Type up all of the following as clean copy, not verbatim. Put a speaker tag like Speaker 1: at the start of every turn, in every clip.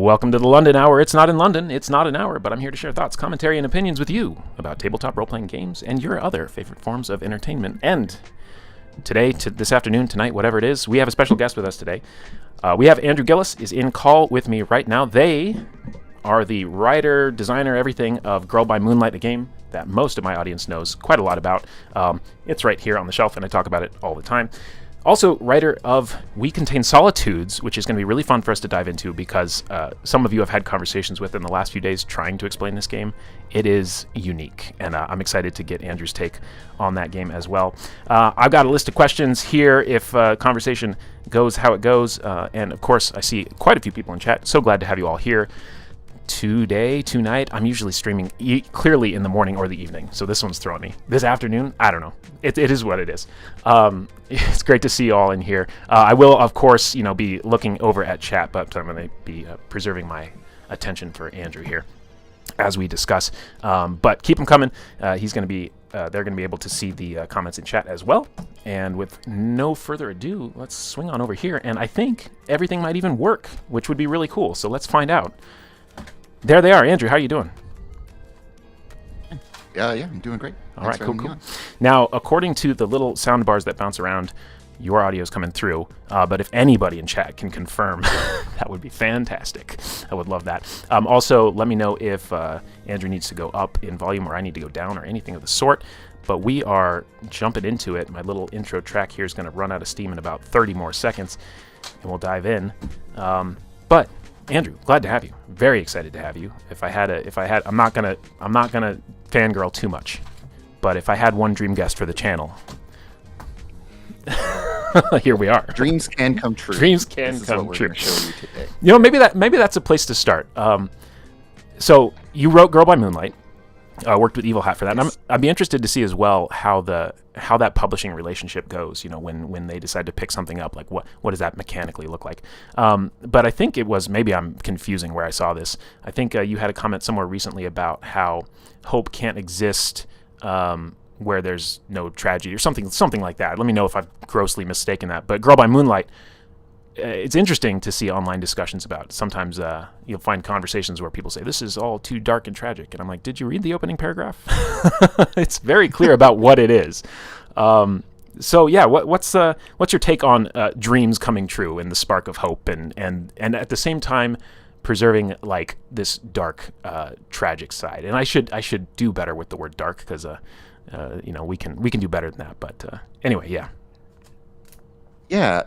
Speaker 1: Welcome to the London Hour. It's not in London, it's not an hour, but I'm here to share thoughts, commentary, and opinions with you about tabletop role-playing games and your other favorite forms of entertainment. And today, this afternoon, tonight, whatever it is, we have a special guest with us today. We have Andrew Gillis is in call with me right now. They are the writer, designer, everything of Girl by Moonlight, a game that most of my audience knows quite a lot about. It's right here on the shelf, and I talk about it all the time. Also, writer of We Contain Solitudes, which is going to be really fun for us to dive into because some of you have had conversations with in the last few days trying to explain this game. It is unique, and I'm excited to get Andrew's take on that game as well. I've got a list of questions here if conversation goes how it goes, and of course, I see quite a few people in chat. So glad to have you all here. Tonight, I'm usually streaming clearly in the morning or the evening, so this one's throwing me. This afternoon, I don't know. It is what it is. It's great to see you all in here. I will, of course, be looking over at chat, but I'm going to be preserving my attention for Andrew here as we discuss. But keep them coming. They're going to be able to see the comments in chat as well. And with no further ado, let's swing on over here. And I think everything might even work, which would be really cool. So let's find out. There they are. Andrew, how are you doing?
Speaker 2: Yeah, I'm doing great.
Speaker 1: All right, cool. Now, according to the little sound bars that bounce around, your audio is coming through. But if anybody in chat can confirm, that would be fantastic. I would love that. Also, let me know if Andrew needs to go up in volume or I need to go down or anything of the sort. But we are jumping into it. My little intro track here is going to run out of steam in about 30 more seconds, and we'll dive in. But Andrew, glad to have you. Very excited to have you. I'm not gonna fangirl too much, but if I had one dream guest for the channel, here we are.
Speaker 2: Dreams can come true.
Speaker 1: Dreams can come true.
Speaker 2: We're show you today.
Speaker 1: Maybe that's a place to start. So you wrote Girl by Moonlight. Worked with Evil Hat for that.
Speaker 2: Yes.
Speaker 1: And I'd be interested to see as well how that publishing relationship goes. When they decide to pick something up, like what does that mechanically look like? But I think it was, maybe I'm confusing where I saw this. I think you had a comment somewhere recently about how hope can't exist where there's no tragedy or something like that. Let me know if I've grossly mistaken that. But Girl by Moonlight, it's interesting to see online discussions about. Sometimes you'll find conversations where people say, this is all too dark and tragic. And I'm like, did you read the opening paragraph? It's very clear about what it is. So yeah, what's your take on dreams coming true and the spark of hope and at the same time preserving like this dark, tragic side? And I should do better with the word dark because we can do better than that. But anyway, yeah.
Speaker 2: Yeah,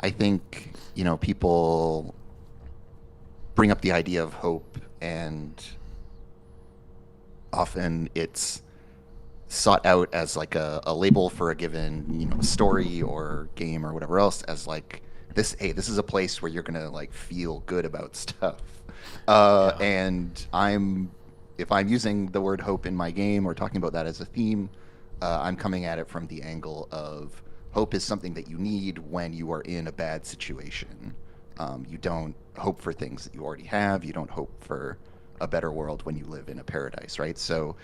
Speaker 2: I think, people bring up the idea of hope, and often it's sought out as like a label for a given, story or game or whatever else, as like this is a place where you're going to like feel good about stuff. And if I'm using the word hope in my game or talking about that as a theme, I'm coming at it from the angle of hope is something that you need when you are in a bad situation. You don't hope for things that you already have. You don't hope for a better world when you live in a paradise, right? So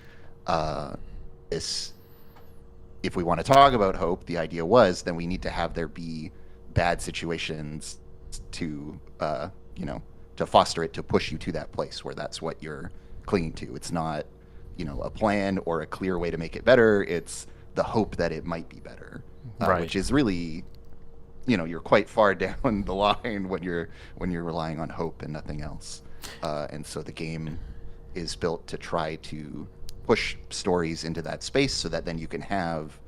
Speaker 2: if we want to talk about hope, the idea was then we need to have there be bad situations to foster it, to push you to that place where that's what you're clinging to. It's not, a plan or a clear way to make it better. It's the hope that it might be better.
Speaker 1: Right.
Speaker 2: Which is really, you're quite far down the line when you're relying on hope and nothing else. And so the game is built to try to push stories into that space so that then you can have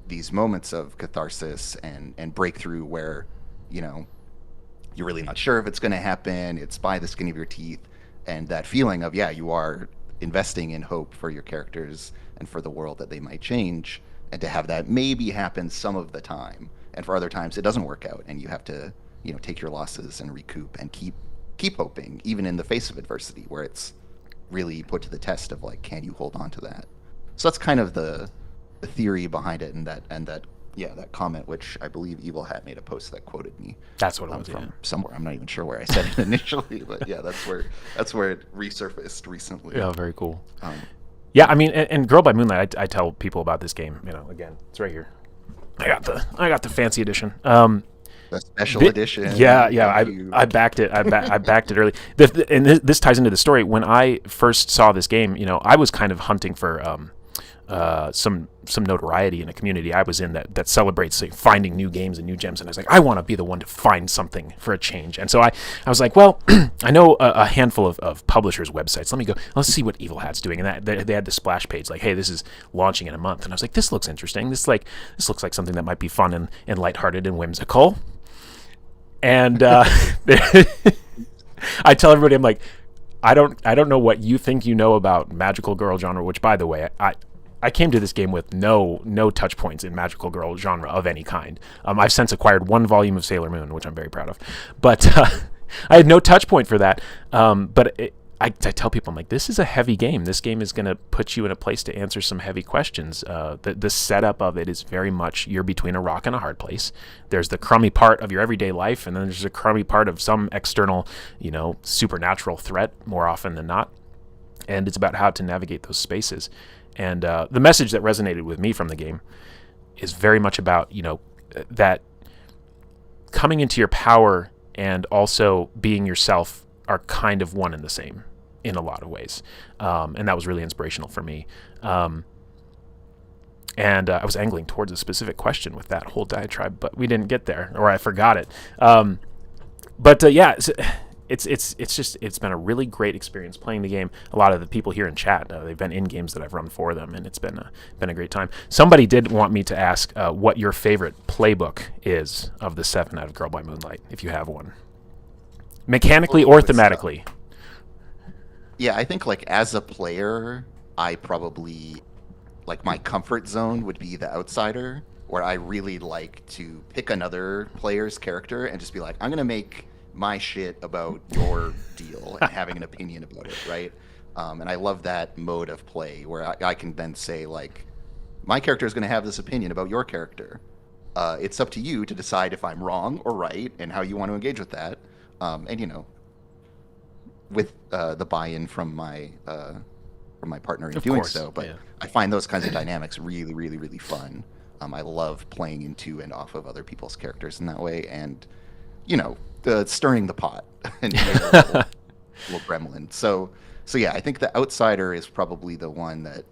Speaker 2: these moments of catharsis and breakthrough where, you're really not sure if it's going to happen. It's by the skin of your teeth. And that feeling of, you are investing in hope for your characters and for the world that they might change. And to have that maybe happen some of the time, and for other times it doesn't work out, and you have to, take your losses and recoup and keep hoping, even in the face of adversity, where it's really put to the test of like, can you hold on to that? So that's kind of the theory behind it, and that comment, which I believe Evil Hat made a post that quoted me.
Speaker 1: That's what it was
Speaker 2: from somewhere. I'm not even sure where I said it initially, but yeah, that's where it resurfaced recently.
Speaker 1: Yeah, very cool. Yeah, I mean, and Girl by Moonlight, I tell people about this game. Again, it's right here. I got the fancy edition.
Speaker 2: The special edition.
Speaker 1: Yeah,
Speaker 2: Thank you.
Speaker 1: I backed it. I backed it early. And this ties into the story. When I first saw this game, I was kind of hunting for some notoriety in a community I was in that celebrates finding new games and new gems. And I was like, I want to be the one to find something for a change. And so I was like, well, I know a handful of publishers' websites. Let's see what Evil Hat's doing. And they had the splash page like, hey, this is launching in a month. And I was like, this looks interesting. This looks like something that might be fun and lighthearted and whimsical. And I tell everybody, I'm like, I don't know what you think you know about magical girl genre, which, by the way, I came to this game with no touch points in magical girl genre of any kind. I've since acquired 1 volume of Sailor Moon, which I'm very proud of. But I had no touch point for that. I tell people, I'm like, this is a heavy game. This game is going to put you in a place to answer some heavy questions. The setup of it is very much you're between a rock and a hard place. There's the crummy part of your everyday life, and then there's a crummy part of some external, supernatural threat more often than not. And it's about how to navigate those spaces. And the message that resonated with me from the game is very much about, that coming into your power and also being yourself are kind of one and the same in a lot of ways. And that was really inspirational for me. And I was angling towards a specific question with that whole diatribe, but we didn't get there, or I forgot it. It's been a really great experience playing the game. A lot of the people here in chat, they've been in games that I've run for them, and it's been a great time. Somebody did want me to ask what your favorite playbook is of the 7 out of Girl by Moonlight, if you have one. Mechanically or thematically.
Speaker 2: Yeah, I think as a player, I probably my comfort zone would be the Outsider, where I really like to pick another player's character and just be like, I'm gonna make my shit about your deal and having an opinion about it, right? And I love that mode of play where I can then say my character is gonna have this opinion about your character. It's up to you to decide if I'm wrong or right and how you want to engage with that. And with the buy-in from my partner in doing so. But yeah. I find those kinds of dynamics really, really, really fun. I love playing into and off of other people's characters in that way, and stirring the pot and little gremlin. So yeah, I think the Outsider is probably the one that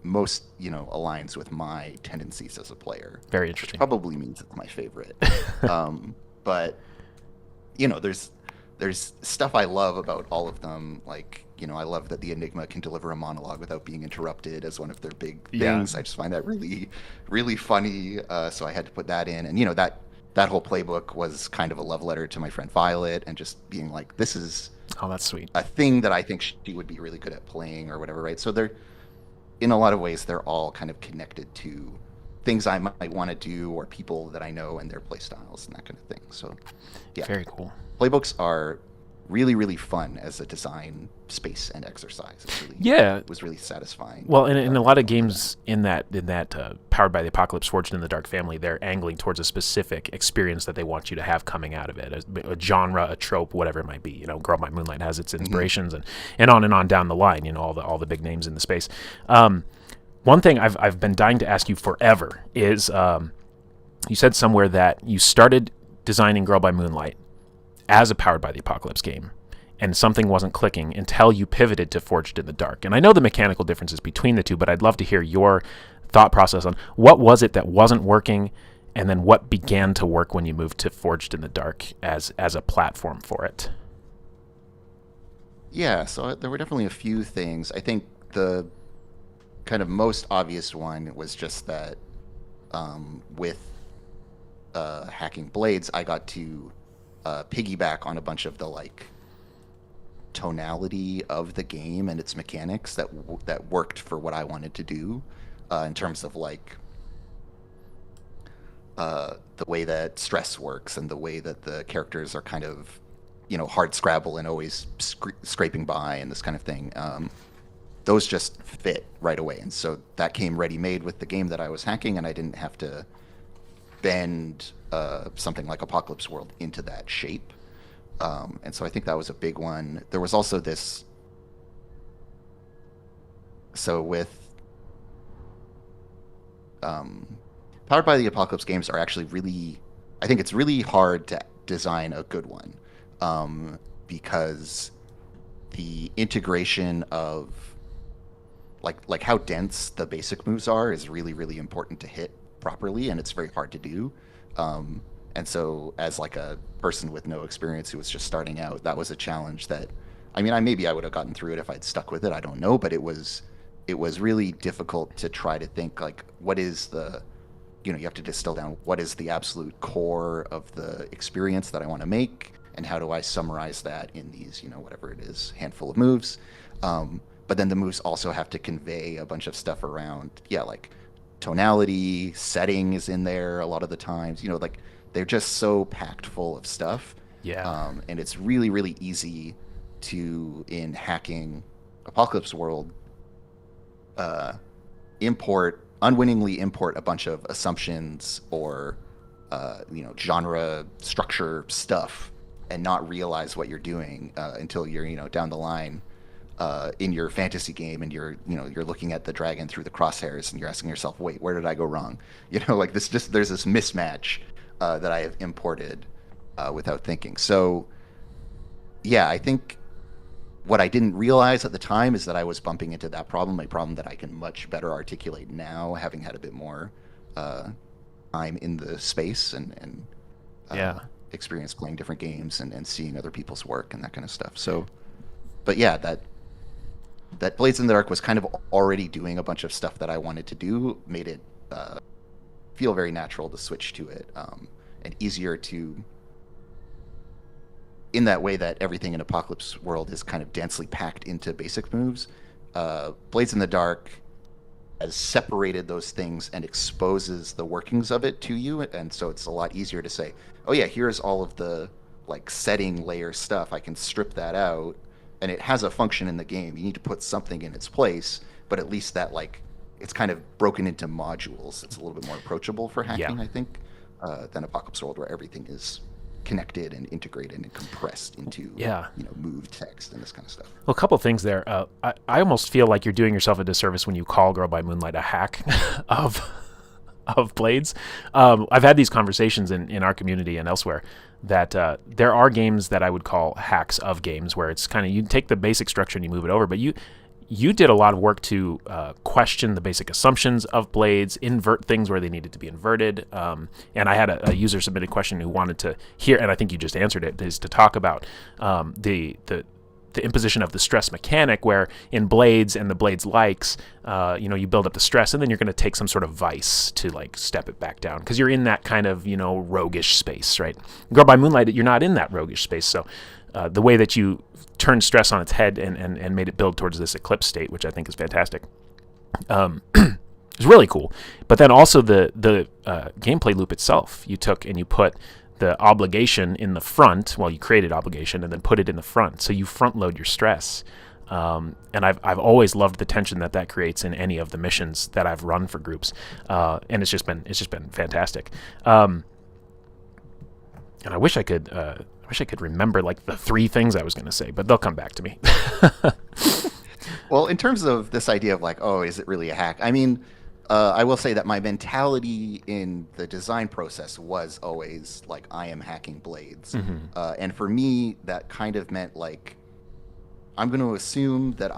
Speaker 2: most aligns with my tendencies as a player.
Speaker 1: Very interesting.
Speaker 2: Which probably means it's my favorite. But there's stuff I love about all of them. I love that the Enigma can deliver a monologue without being interrupted as one of their big things. I just find that really, really funny. So I had to put that in. And, that whole playbook was kind of a love letter to my friend Violet, and just being like, this is
Speaker 1: that's sweet.
Speaker 2: A thing that I think she would be really good at playing or whatever, right? So in a lot of ways, they're all kind of connected to things I might want to do or people that I know and their play styles and that kind of thing. So, yeah.
Speaker 1: Very cool.
Speaker 2: Playbooks are really, really fun as a design space and exercise. It was really satisfying.
Speaker 1: Well, in a lot of games in that Powered by the Apocalypse, Forged in the Dark family, they're angling towards a specific experience that they want you to have coming out of it, a genre, a trope, whatever it might be. Girl by Moonlight has its inspirations, and on down the line. All the big names in the space. One thing I've been dying to ask you forever is, you said somewhere that you started designing Girl by Moonlight as a Powered by the Apocalypse game, and something wasn't clicking until you pivoted to Forged in the Dark. And I know the mechanical differences between the two, but I'd love to hear your thought process on what was it that wasn't working, and then what began to work when you moved to Forged in the Dark as a platform for it.
Speaker 2: Yeah, so there were definitely a few things. I think the kind of most obvious one was just that with Hacking Blades, I got to piggyback on a bunch of the tonality of the game and its mechanics that worked for what I wanted to do, in terms of the way that stress works and the way that the characters are kind of hard scrabble and always scraping by and this kind of thing. Those just fit right away, and so that came ready-made with the game that I was hacking, and I didn't have to bend something like Apocalypse World into that shape. And so I think that was a big one. There was also this... So with... Powered by the Apocalypse games are actually really I think it's really hard to design a good one, because the integration of like how dense the basic moves are is really really important to hit properly, and it's very hard to do. And so, as like a person with no experience who was just starting out, that was a challenge that, I mean, I would have gotten through it if I'd stuck with it. I don't know, but it was really difficult to try to think like what is the, you have to distill down what is the absolute core of the experience that I want to make, and how do I summarize that in these, whatever it is, handful of moves. But then the moves also have to convey a bunch of stuff around, yeah, like tonality, setting is in there a lot of the times. Like they're just so packed full of stuff.
Speaker 1: Yeah.
Speaker 2: And it's really, really easy to, in hacking Apocalypse World, unwittingly import a bunch of assumptions or, genre structure stuff, and not realize what you're doing until you're, down the line in your fantasy game, and you're looking at the dragon through the crosshairs, and you're asking yourself, wait, where did I go wrong? Like this, just there's this mismatch that I have imported without thinking. So yeah, I think what I didn't realize at the time is that I was bumping into that problem, a problem that I can much better articulate now, having had a bit more time in the space, and
Speaker 1: Yeah.
Speaker 2: experience playing different games, and seeing other people's work and that kind of stuff. So, but yeah, that Blades in the Dark was kind of already doing a bunch of stuff that I wanted to do, made it feel very natural to switch to it, and easier to, in that way that everything in Apocalypse World is kind of densely packed into basic moves. Blades in the Dark has separated those things and exposes the workings of it to you, and so it's a lot easier to say, oh yeah, here's all of the like setting layer stuff. I can strip that out, and it has a function in the game. You need to put something in its place, but at least that, like, it's kind of broken into modules. It's a little bit more approachable for hacking,
Speaker 1: Yeah.
Speaker 2: I think, than Apocalypse World, where everything is connected and integrated and compressed into
Speaker 1: Yeah.
Speaker 2: moved text and this kind of stuff.
Speaker 1: Well, a couple things there. I almost feel like you're doing yourself a disservice when you call Girl by Moonlight a hack of Blades. I've had these conversations in our community and elsewhere that there are games that I would call hacks of games, where it's kind of, you take the basic structure and you move it over, but you did a lot of work to question the basic assumptions of Blades, invert things where they needed to be inverted. And I had a user submitted question who wanted to hear, and I think you just answered it, is to talk about the imposition of the stress mechanic, where in Blades and the Blades likes, you build up the stress, and then you're going to take some sort of vice to like step it back down, because you're in that kind of roguish space, right? Girl by Moonlight, you're not in that roguish space, so the way that you turned stress on its head and made it build towards this eclipse state, which I think is fantastic, is really cool. But then also the gameplay loop itself, you took and you put the obligation in the front. Well, you created obligation and then put it in the front, so you front load your stress. And I've always loved the tension that creates in any of the missions that I've run for groups, and it's just been fantastic. And I wish I could remember like the three things I was going to say, but they'll come back to me.
Speaker 2: Well, in terms of this idea of like, oh, is it really a hack? I mean, I will say that my mentality in the design process was always like, I am hacking Blades. And for me, that kind of meant like, I'm going to assume that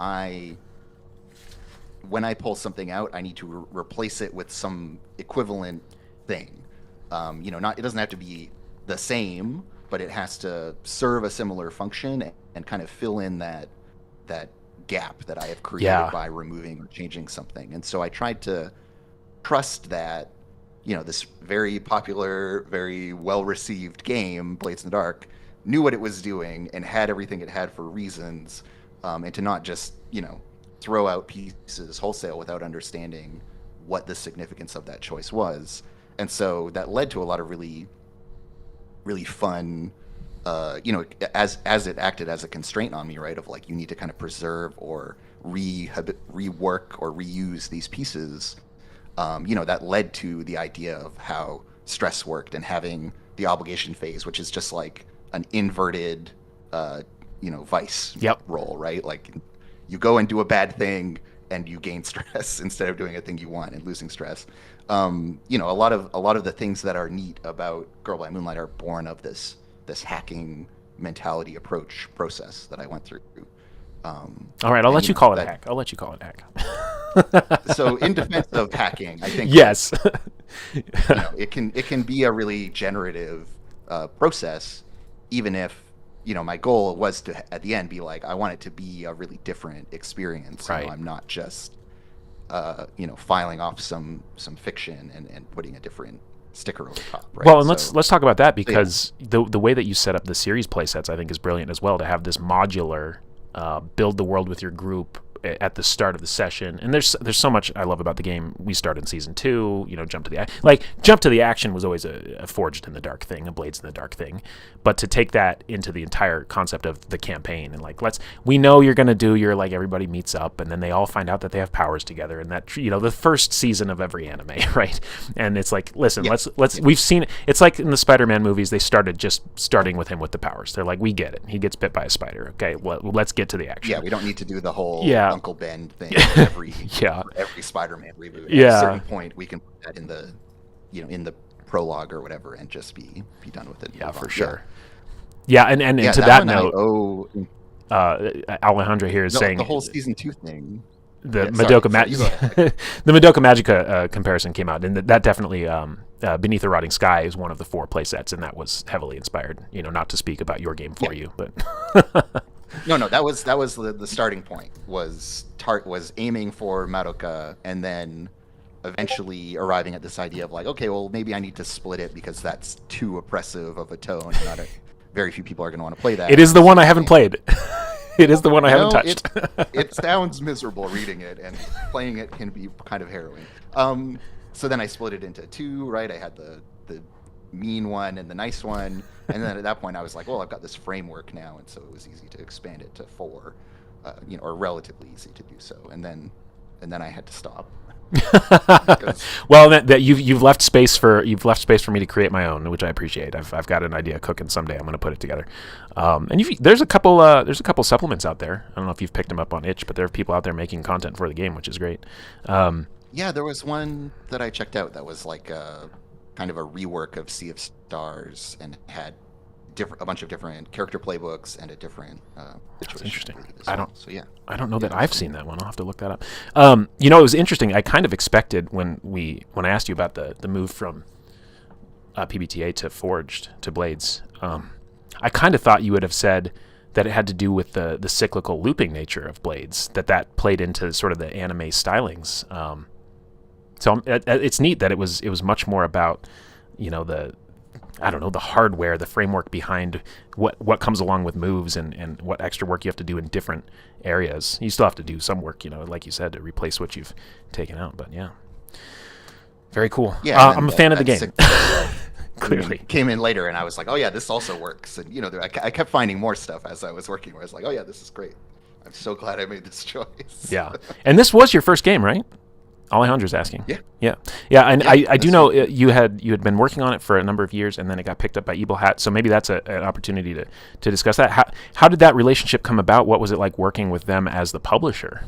Speaker 2: when I pull something out, I need to replace it with some equivalent thing. It doesn't have to be the same, but it has to serve a similar function and kind of fill in that gap that I have created by removing or changing something. And so I tried to trust that, this very popular, very well-received game, Blades in the Dark, knew what it was doing and had everything it had for reasons, and to not just, throw out pieces wholesale without understanding what the significance of that choice was. And so that led to a lot of really, really fun, as it acted as a constraint on me, right? Of like, you need to kind of preserve or rework or reuse these pieces. That led to the idea of how stress worked, and having the obligation phase, which is just like an inverted, vice roll, right? Like, you go and do a bad thing, and you gain stress instead of doing a thing you want and losing stress. You know, a lot of the things that are neat about Girl by Moonlight are born of this hacking mentality approach process that I went through.
Speaker 1: All right, I'll let you call it a hack. I'll let you call it a hack.
Speaker 2: So in defense of hacking, I think
Speaker 1: yes,
Speaker 2: you know, it can be a really generative process, even if, you know, my goal was to at the end be like, I want it to be a really different experience.
Speaker 1: Right.
Speaker 2: You know, I'm not just you know, filing off some fiction and putting a different sticker over top. Right?
Speaker 1: Well, and let's talk about that, because the way that you set up the series playsets, I think, is brilliant as well, to have this modular build the world with your group at the start of the session. And there's so much I love about the game. We start in season 2, you know, jump to the action was always a Forged in the Dark thing, a Blades in the Dark thing. But to take that into the entire concept of the campaign, and like, we know you're going to do your, like, everybody meets up and then they all find out that they have powers together, and that, you know, the first season of every anime, right? And it's like, listen, we've seen, it's like in the Spider-Man movies, they starting with him with the powers. They're like, we get it. He gets bit by a spider. Okay, well, let's get to the action.
Speaker 2: Yeah, we don't need to do the whole Uncle Ben thing every Spider-Man reboot.
Speaker 1: Yeah.
Speaker 2: At a certain point, we can put that in the, you know, in the prologue or whatever, and just be done with it.
Speaker 1: Yeah, for sure. Yeah, and to that note, Alejandra here is saying
Speaker 2: the whole season 2 thing.
Speaker 1: The Madoka Magica comparison came out, and that definitely Beneath the Rotting Sky is one of the 4 play sets, and that was heavily inspired. You know, not to speak about your game for you, but
Speaker 2: no, that was the starting point. Was aiming for Madoka, and then eventually arriving at this idea of like, okay, well, maybe I need to split it because that's too oppressive of a tone. Very few people are going to want to play that.
Speaker 1: It is the one I haven't played. It is the one I haven't touched.
Speaker 2: It sounds miserable reading it, and playing it can be kind of harrowing. So then I split it into 2, right? I had the mean one and the nice one, and then at that point I was like, well, I've got this framework now, and so it was easy to expand it to 4, you know, or relatively easy to do so. And then I had to stop.
Speaker 1: Well, that you've left space for me to create my own, which I appreciate. I've got an idea cooking someday. I'm going to put it together. And there's a couple supplements out there. I don't know if you've picked them up on itch, but there are people out there making content for the game, which is great.
Speaker 2: Yeah, there was one that I checked out that was like kind of a rework of Sea of Stars, and had a bunch of different character playbooks and a different
Speaker 1: That's interesting.
Speaker 2: I don't
Speaker 1: know that I've seen that one. I'll have to look that up. You know, it was interesting. I kind of expected when I asked you about the move from PBTA to Forged to Blades, I kind of thought you would have said that it had to do with the cyclical looping nature of Blades, that played into sort of the anime stylings. So it's neat that it was much more about, you know, the hardware, the framework behind what comes along with moves, and what extra work you have to do in different areas. You still have to do some work, you know, like you said, to replace what you've taken out. But yeah, very cool.
Speaker 2: Yeah,
Speaker 1: I'm a fan of the game. Clearly
Speaker 2: came in later, and I was like, oh yeah, this also works. And you know, I kept finding more stuff as I was working, where I was like, oh yeah, this is great. I'm so glad I made this choice.
Speaker 1: Yeah, and this was your first game, right? Alejandra's asking.
Speaker 2: Yeah.
Speaker 1: And I do know you had been working on it for a number of years, and then it got picked up by Evil Hat. So maybe that's an opportunity to discuss that. How did that relationship come about? What was it like working with them as the publisher?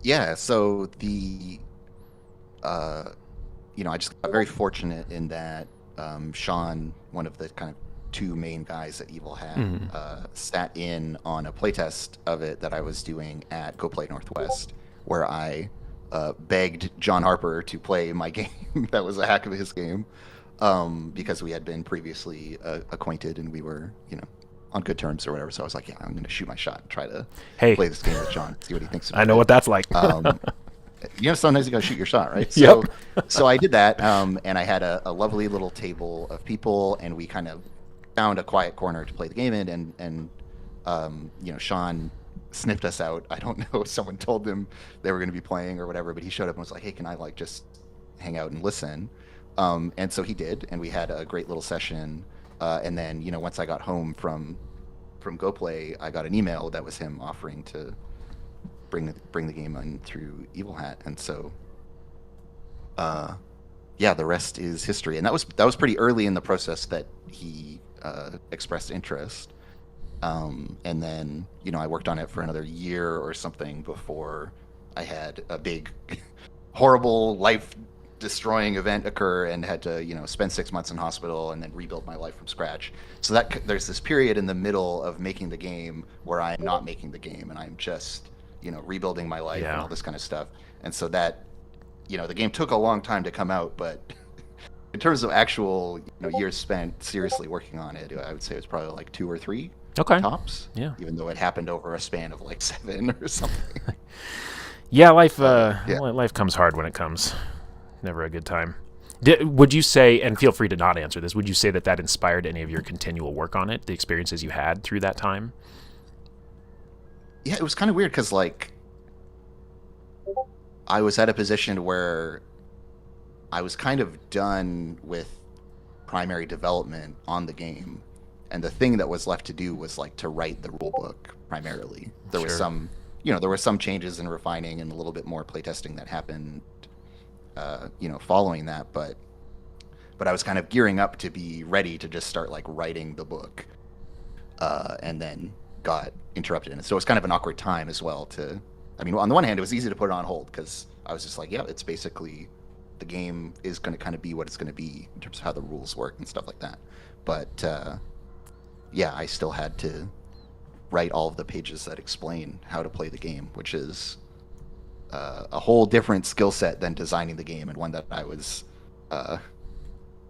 Speaker 2: Yeah. So you know, I just got very fortunate in that Sean, one of the kind of 2 main guys at Evil Hat, sat in on a playtest of it that I was doing at Go Play Northwest, where I begged John Harper to play my game. That was a hack of his game, because we had been previously acquainted, and we were, you know, on good terms or whatever. So I was like, yeah, I'm going to shoot my shot and try to play this game with John, see what he thinks about it.
Speaker 1: I know what that's like.
Speaker 2: You know, sometimes you got to shoot your shot, right?
Speaker 1: Yep.
Speaker 2: So I did that, and I had a lovely little table of people, and we kind of found a quiet corner to play the game in, and you know, Sean sniffed us out. I don't know, someone told him they were going to be playing or whatever, but he showed up and was like, hey, can I like just hang out and listen? And so he did, and we had a great little session. And then, you know, once I got home from Go Play, I got an email that was him offering to bring the game in through Evil Hat. And so yeah, the rest is history. And that was pretty early in the process that he expressed interest. And then, I worked on it for another year or something before I had a big, horrible, life-destroying event occur and had to, spend 6 months in hospital and then rebuild my life from scratch. So there's this period in the middle of making the game where I'm not making the game and I'm just, rebuilding my life and all this kind of stuff. And so that, the game took a long time to come out, but in terms of actual, years spent seriously working on it, I would say it was probably like 2 or 3.
Speaker 1: Okay.
Speaker 2: Tops.
Speaker 1: Yeah.
Speaker 2: Even though it happened over a span of like 7 or something.
Speaker 1: Yeah, life comes hard when it comes. Never a good time. Would you say, and feel free to not answer this, would you say that inspired any of your continual work on it, the experiences you had through that time?
Speaker 2: Yeah, it was kind of weird because like I was at a position where I was kind of done with primary development on the game. And the thing that was left to do was like to write the rule book primarily. There was some, there were some changes and refining and a little bit more playtesting that happened, following that. But I was kind of gearing up to be ready to just start like writing the book, and then got interrupted in it. So it was kind of an awkward time as well. On the one hand, it was easy to put it on hold because I was just like, yeah, it's basically the game is going to kind of be what it's going to be in terms of how the rules work and stuff like that. But yeah, I still had to write all of the pages that explain how to play the game, which is a whole different skill set than designing the game, and one that I was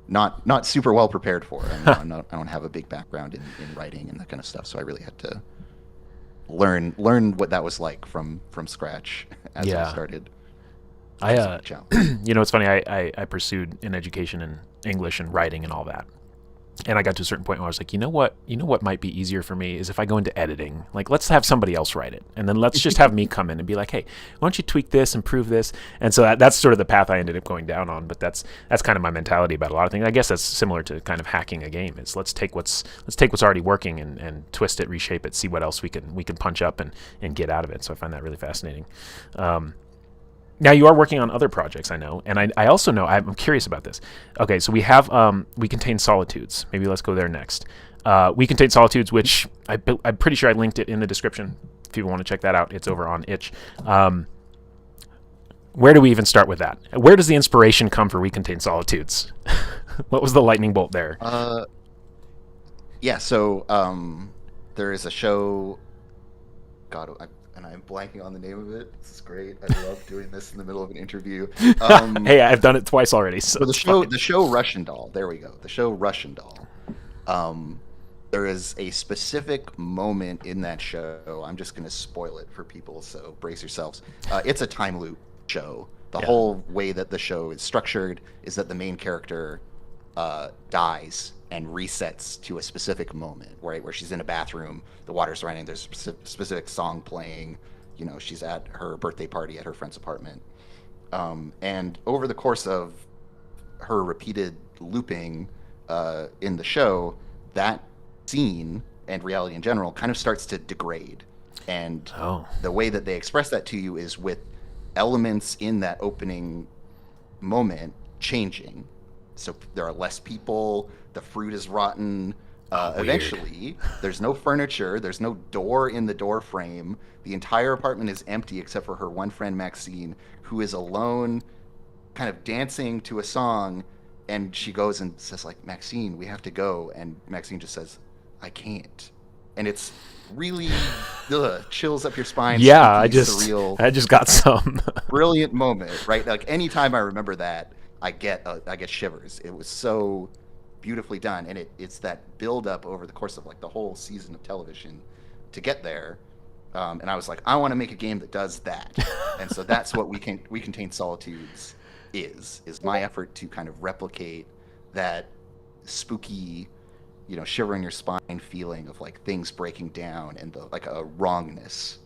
Speaker 2: not super well prepared for. I don't have a big background in writing and that kind of stuff, so I really had to learn what that was like from scratch as I started.
Speaker 1: It's funny. I pursued an education in English and writing and all that. And I got to a certain point where I was like, you know what might be easier for me is if I go into editing. Like, let's have somebody else write it. And then let's just have me come in and be like, hey, why don't you tweak this, improve this? And so that's sort of the path I ended up going down on. But that's kind of my mentality about a lot of things. I guess that's similar to kind of hacking a game. Is let's take what's already working and twist it, reshape it, see what else we can punch up and get out of it. So I find that really fascinating. Now, you are working on other projects, I know, and I also know, I'm curious about this. Okay, so we have, We Contain Solitudes. Maybe let's go there next. We Contain Solitudes, which I'm pretty sure I linked it in the description. If you want to check that out, it's over on itch. Where do we even start with that? Where does the inspiration come for We Contain Solitudes? What was the lightning bolt there?
Speaker 2: Yeah, so there is a show, God, and I'm blanking on the name of it. This is great. I love doing this in the middle of an interview.
Speaker 1: Hey, I've done it twice already. So
Speaker 2: the show Russian Doll. There we go. The show Russian Doll. There is a specific moment in that show. I'm just going to spoil it for people, so brace yourselves. It's a time loop show. The whole way that the show is structured is that the main character dies and resets to a specific moment, right, where she's in a bathroom, the water's running, there's a specific song playing, she's at her birthday party at her friend's apartment. And over the course of her repeated looping in the show, that scene and reality in general kind of starts to degrade. And the way that they express that to you is with elements in that opening moment changing. So there are less people, the fruit is rotten. Eventually, there's no furniture, there's no door in the door frame. The entire apartment is empty except for her one friend, Maxine, who is alone, kind of dancing to a song. And she goes and says, like, Maxine, we have to go. And Maxine just says, I can't. And it's really chills up your spine.
Speaker 1: Yeah,
Speaker 2: surreal,
Speaker 1: I just got some.
Speaker 2: Brilliant moment, right? Like, anytime I remember that, I get shivers. It was so beautifully done, and it's that build up over the course of like the whole season of television to get there. And I was like, I want to make a game that does that. And so that's what We Contain Solitudes is my effort to kind of replicate that spooky, shiver in your spine feeling of like things breaking down and like a wrongness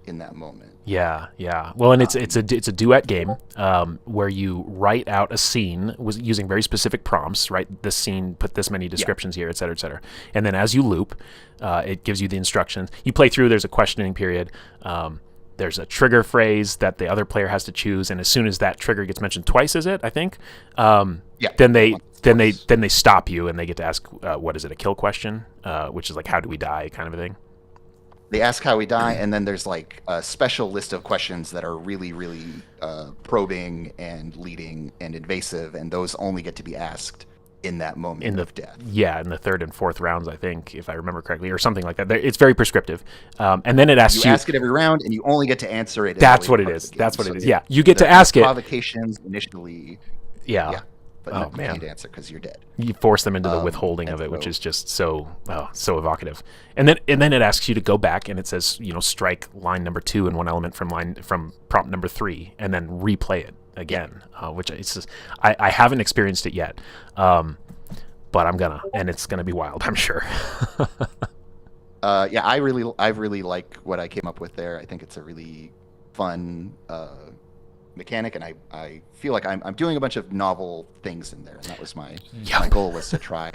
Speaker 2: in that moment.
Speaker 1: Yeah. Well, and it's a duet game where you write out a scene using very specific prompts. Right, this scene, put this many descriptions here, et cetera, et cetera. And then as you loop, it gives you the instructions. You play through. There's a questioning period. there's a trigger phrase that the other player has to choose, and as soon as that trigger gets mentioned twice, is it? I think.
Speaker 2: Yeah.
Speaker 1: Then they stop you and they get to ask what is it, a kill question, which is like how do we die kind of a thing.
Speaker 2: They ask how we die, and then there's like a special list of questions that are really, really probing and leading and invasive, and those only get to be asked in that moment of death.
Speaker 1: Yeah, in the third and fourth rounds, I think, if I remember correctly, or something like that. It's very prescriptive. And then it asks you...
Speaker 2: You ask it every round, and you only get to answer it.
Speaker 1: That's what it is. That's what it is. Yeah, you get to ask it.
Speaker 2: Provocations initially.
Speaker 1: Yeah.
Speaker 2: But no, you can't answer because you're dead.
Speaker 1: You force them into the withholding of it, which is just so evocative. And then it asks you to go back, and it says, strike line number 2 and one element from prompt number 3, and then replay it again. Which it's just, I haven't experienced it yet, but I'm gonna, and it's gonna be wild, I'm sure.
Speaker 2: Yeah, I really like what I came up with there. I think it's a really fun mechanic, and I feel like I'm doing a bunch of novel things in there, and that was my goal, was to try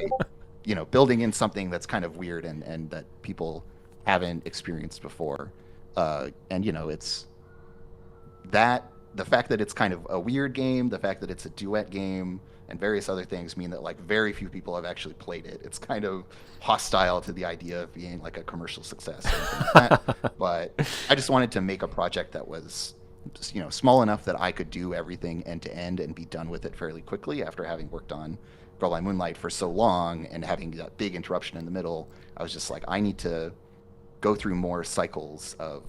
Speaker 2: building in something that's kind of weird and that people haven't experienced before. And it's that the fact that it's kind of a weird game, the fact that it's a duet game, and various other things mean that like very few people have actually played it. It's kind of hostile to the idea of being like a commercial success or anything like that. But I just wanted to make a project that was small enough that I could do everything end to end and be done with it fairly quickly. After having worked on Girl by Moonlight for so long and having that big interruption in the middle, I was just like, I need to go through more cycles of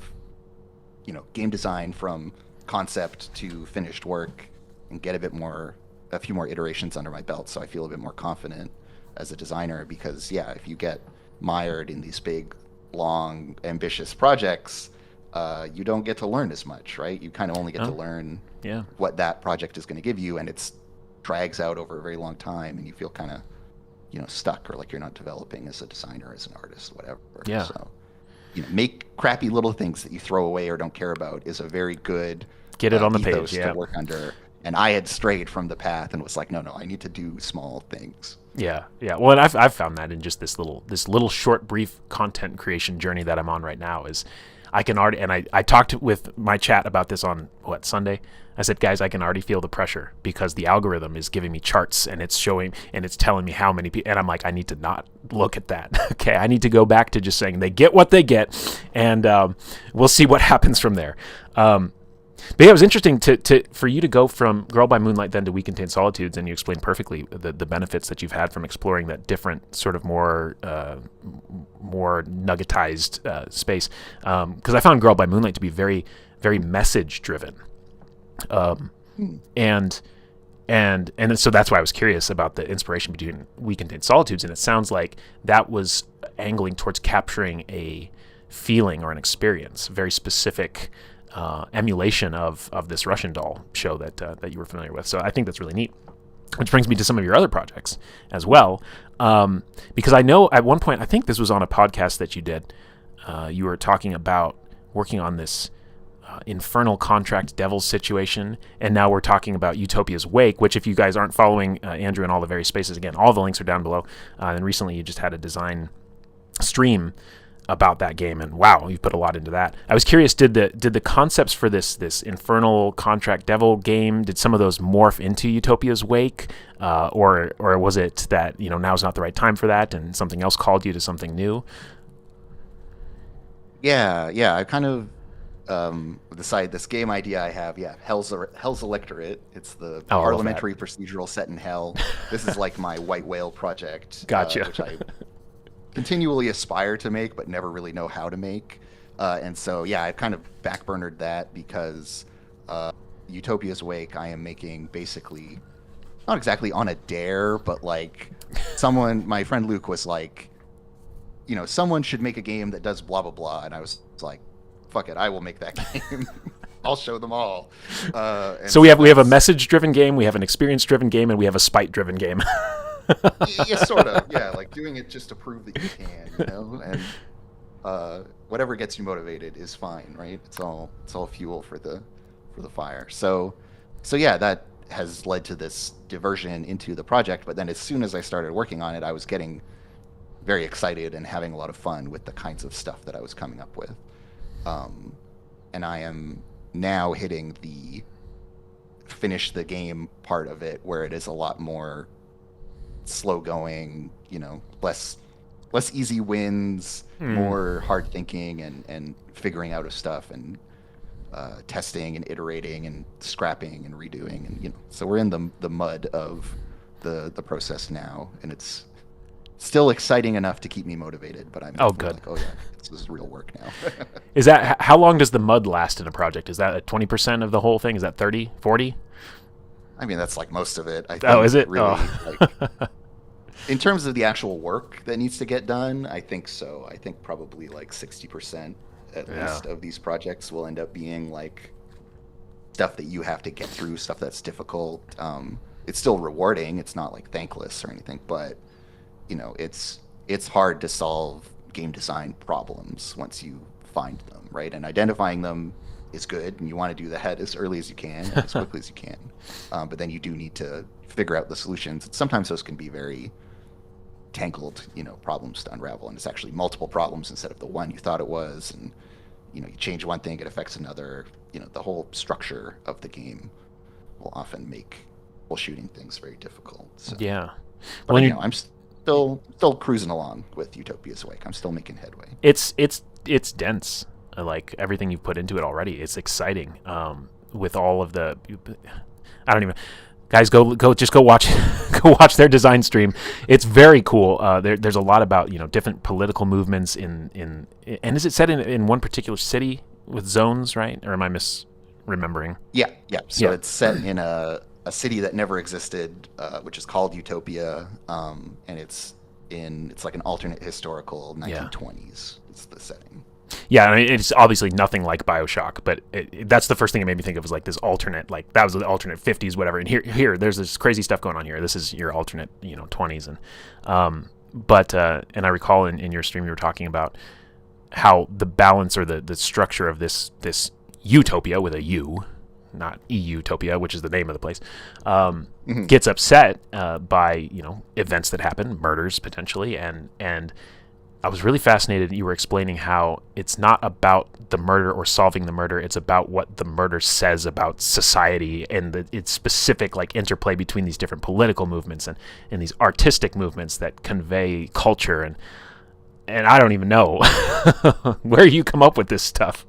Speaker 2: game design from concept to finished work and get a few more iterations under my belt, so I feel a bit more confident as a designer. Because if you get mired in these big, long, ambitious projects, you don't get to learn as much, right? You kind of only get to learn what that project is going to give you, and it drags out over a very long time, and you feel kind of, stuck, or like you're not developing as a designer, as an artist, whatever.
Speaker 1: Yeah.
Speaker 2: So, make crappy little things that you throw away or don't care about is a very good
Speaker 1: get it on the page
Speaker 2: to work under. And I had strayed from the path and was like, no, I need to do small things.
Speaker 1: Yeah. Well, and I've found that in just this little short, brief content creation journey that I'm on right now is I can already, and I talked with my chat about this on Sunday. I said, guys, I can already feel the pressure because the algorithm is giving me charts and it's showing and it's telling me how many people, and I'm like, I need to not look at that. Okay, I need to go back to just saying they get what they get, and we'll see what happens from there. But yeah, it was interesting for you to go from Girl by Moonlight then to We Contain Solitudes, and you explained perfectly the benefits that you've had from exploring that different sort of more nuggetized space. Because I found Girl by Moonlight to be very, very message driven, and so that's why I was curious about the inspiration between We Contain Solitudes, and it sounds like that was angling towards capturing a feeling or an experience, very specific. Emulation of this Russian doll show that you were familiar with. So I think that's really neat. Which brings me to some of your other projects as well. Because I know at one point, I think this was on a podcast that you did, you were talking about working on this infernal contract devil situation, and now we're talking about Utopia's Wake, which if you guys aren't following Andrew in all the various spaces, again, all the links are down below. And recently you just had a design stream about that game, and wow, you put a lot into that. I was curious, did the concepts for this infernal contract devil game, did some of those morph into Utopia's Wake, or was it that now's not the right time for that, and something else called you to something new?
Speaker 2: Yeah, I kind of decided this game idea I have. Hell's Electorate. It's the parliamentary procedural set in hell. This is like my white whale project.
Speaker 1: Gotcha.
Speaker 2: Which I continually aspire to make, but never really know how to make. And so, I've kind of backburnered that because Utopia's Wake, I am making basically, not exactly on a dare, but like my friend Luke was like, someone should make a game that does blah, blah, blah. And I was like, fuck it, I will make that game. I'll show them all.
Speaker 1: So we have a message-driven game, we have an experience-driven game, and we have a spite-driven game.
Speaker 2: Yeah, sort of. Yeah, like doing it just to prove that you can, and whatever gets you motivated is fine, right? It's all fuel for the fire. So that has led to this diversion into the project. But then as soon as I started working on it, I was getting very excited and having a lot of fun with the kinds of stuff that I was coming up with. and I am now hitting the finish the game part of it, where it is a lot more slow going, less easy wins, more hard thinking and figuring out of stuff, and testing and iterating and scrapping and redoing, and so we're in the mud of the process now, and it's still exciting enough to keep me motivated, but I'm
Speaker 1: good.
Speaker 2: like, oh yeah, this is real work now.
Speaker 1: Is that how long does the mud last in a project? Is that 20% of the whole thing? Is that 30, 40?
Speaker 2: I mean, that's like most of it. I think,
Speaker 1: oh, is it?
Speaker 2: Really,
Speaker 1: oh.
Speaker 2: like, in terms of the actual work that needs to get done, I think so. I think probably like 60% at least of these projects will end up being like stuff that you have to get through, stuff that's difficult. It's still rewarding. It's not like thankless or anything, but it's hard to solve game design problems once you find them, right? And identifying them is good, and you want to do that as early as you can, as quickly as you can. But then you do need to figure out the solutions. Sometimes those can be very tangled, problems to unravel, and it's actually multiple problems instead of the one you thought it was. And you change one thing, it affects another. The whole structure of the game will often make troubleshooting things very difficult. So.
Speaker 1: Yeah.
Speaker 2: But I'm still cruising along with Utopia's Wake. I'm still making headway.
Speaker 1: It's dense. Like everything you've put into it already. It's exciting. With all of the, I don't even. Guys, go watch go watch their design stream. It's very cool. There's a lot about different political movements in and is it set in one particular city with zones, right? Or am I misremembering?
Speaker 2: Yeah. So it's set in a city that never existed, which is called Utopia, and it's like an alternate historical 1920s. It's the setting.
Speaker 1: Yeah, I mean, it's obviously nothing like BioShock, but that's the first thing it made me think of, was like this alternate, like that was the alternate 50s, whatever. And here, there's this crazy stuff going on here. This is your alternate, 20s, and and I recall in your stream you were talking about how the balance or the structure of this utopia with a U, not Utopia, which is the name of the place, gets upset by events that happen, murders potentially, and I was really fascinated. You were explaining how it's not about the murder or solving the murder. It's about what the murder says about society and its specific like interplay between these different political movements and these artistic movements that convey culture. And I don't even know where you come up with this stuff.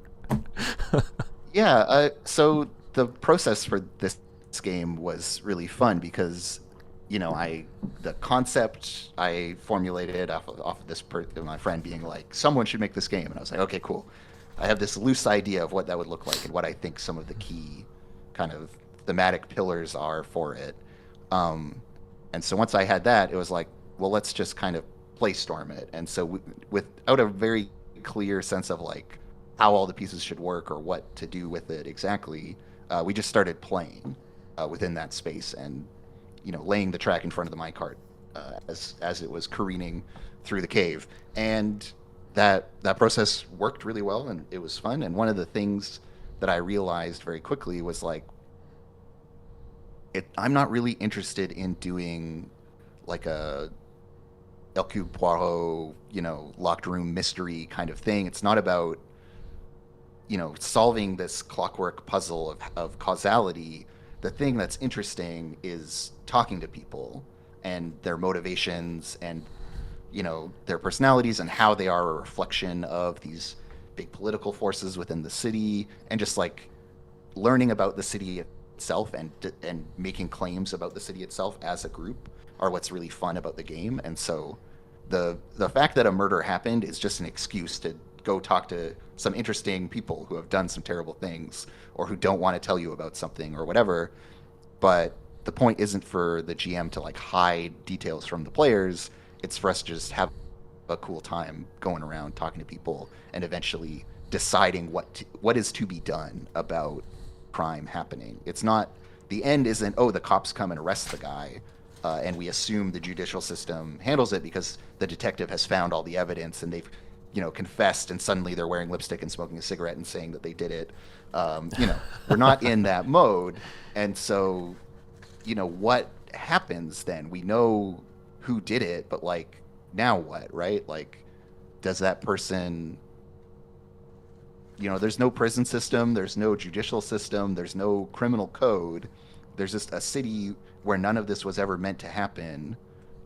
Speaker 2: Yeah. So the process for this game was really fun because the concept I formulated off of this my friend being like, someone should make this game, and I was like, okay, cool. I have this loose idea of what that would look like and what I think some of the key kind of thematic pillars are for it. And so once I had that, it was like, well, let's just kind of playstorm it. And so without a very clear sense of like how all the pieces should work or what to do with it exactly, we just started playing within that space and laying the track in front of the minecart as it was careening through the cave, and that process worked really well, and it was fun. And one of the things that I realized very quickly was like, I'm not really interested in doing like a Hercule Poirot, locked room mystery kind of thing. It's not about solving this clockwork puzzle of causality. The thing that's interesting is talking to people and their motivations and their personalities and how they are a reflection of these big political forces within the city, and just like learning about the city itself and making claims about the city itself as a group are what's really fun about the game. And so the fact that a murder happened is just an excuse to go talk to some interesting people who have done some terrible things or who don't want to tell you about something or whatever. But the point isn't for the GM to like hide details from the players. It's for us to just have a cool time going around talking to people and eventually deciding what is to be done about crime happening. It's not, the end isn't, oh, the cops come and arrest the guy, and we assume the judicial system handles it because the detective has found all the evidence and they've confessed, and suddenly they're wearing lipstick and smoking a cigarette and saying that they did it. We're not in that mode. And so, what happens then? We know who did it, but like, now what, right? Like, does that person there's no prison system, there's no judicial system, there's no criminal code. There's just a city where none of this was ever meant to happen.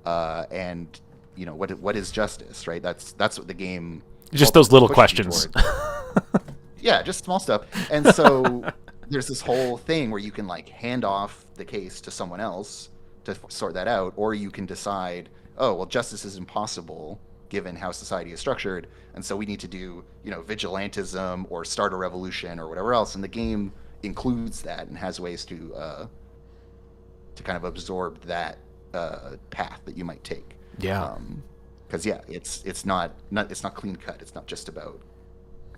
Speaker 2: And what is justice, right? That's what the game
Speaker 1: just those little questions.
Speaker 2: Yeah, just small stuff. And so there's this whole thing where you can like hand off the case to someone else to sort that out, or you can decide, oh, well, justice is impossible given how society is structured, and so we need to do, vigilantism or start a revolution or whatever else. And the game includes that and has ways to kind of absorb that path that you might take.
Speaker 1: Yeah.
Speaker 2: Because it's not clean cut. It's not just about